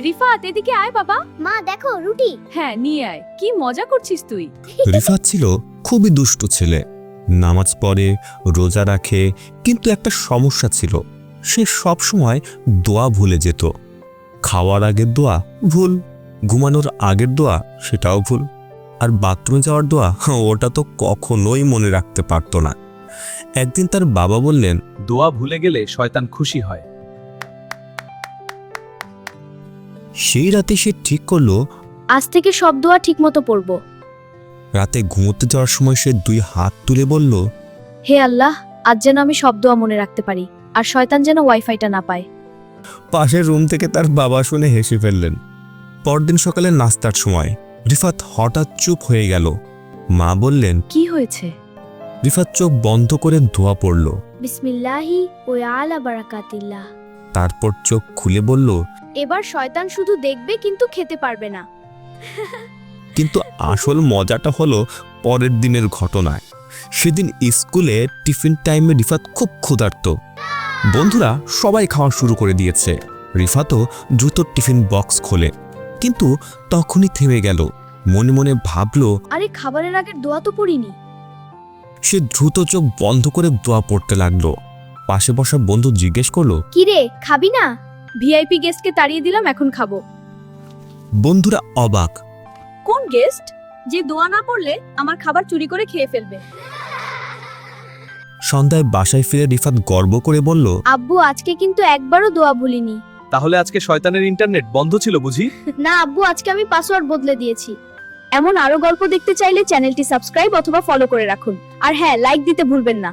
রিফাত, এদিকে আয় বাবা। মা দেখো রুটি। হ্যাঁ, নিয়ে আয়। কি মজা করছিস তুই? রিফাত ছিল খুবই দুষ্ট ছেলে। নামাজ পড়ে, রোজা রাখে, কিন্তু একটা সমস্যা ছিল, সে সব সময় দোয়া ভুলে যেত। খাওয়ার আগের দোয়া ভুল, ঘুমানোর আগের দোয়া সেটাও ভুল, আর বাথরুমে যাওয়ার দোয়া ওটা তো কখনোই মনে রাখতে পারতো না। একদিন তার বাবা বললেন, দোয়া ভুলে গেলে শয়তান খুশি হয়। সেই রাতে সে ঠিক করলো আজ থেকে সব দোয়া ঠিকমতো পড়বো। রাতে ঘুমোতে যাওয়ার সময় সে 2 হাত তুলে বলল, হে আল্লাহ, আজ যেন আমি সব দোয়া মনে রাখতে পারি, আর শয়তান যেন ওয়াইফাইটা না পায়। পাশের রুম থেকে তার বাবা শুনে হেসে ফেললেন। পরদিন সকালে নাস্তার সময় রিফাত হঠাৎ চুপ হয়ে গেল। মা বললেন, কি হয়েছে? রিফাত চোখ বন্ধ করে দোয়া পড়ল। বিসমিল্লাহি ওয়া আলা বারাকাতিল্লাহ। তারপর চোখ খুলে বলল, এবার শয়তান শুধু দেখবে কিন্তু খেতে পারবে না। কিন্তু আসল মজাটা হলো পরের দিনের ঘটনায়। সেদিন স্কুলে টিফিন টাইমে রিফাত খুব ক্ষুধার্ত। বন্ধুরা সবাই খাওয়া শুরু করে দিয়েছে। রিফাতও দ্রুত টিফিন বক্স খোলে, কিন্তু তখনই থেমে গেল। মনে মনে ভাবল, আরে খাবারের আগের দোয়া তো পড়িনি। সে দ্রুত চোখ বন্ধ করে দোয়া পড়তে লাগলো। পাশে বসা বন্ধু জিজ্ঞেস করলো, কি রে, খাবি না? ভিআইপি গেস্টকে তাড়িয়ে দিলাম, এখন খাবো। বন্ধুরা অবাক। কোন গেস্ট? যে দোয়া না পড়লে আমার খাবার চুরি করে খেয়ে ফেলবে। সন্ধ্যায় বাসায় ফিরে রিফাত গর্ব করে বলল, আব্বু, আজকে কিন্তু একবারও দোয়া ভুলিনি। তাহলে আজকে শয়তানের ইন্টারনেট বন্ধ ছিল বুঝি? না আব্বু, আজকে আমি পাসওয়ার্ড বদলে দিয়েছি। এমন আরো গল্প দেখতে চাইলে চ্যানেলটি সাবস্ক্রাইব অথবা ফলো করে রাখুন। আর হ্যাঁ, লাইক দিতে ভুলবেন না।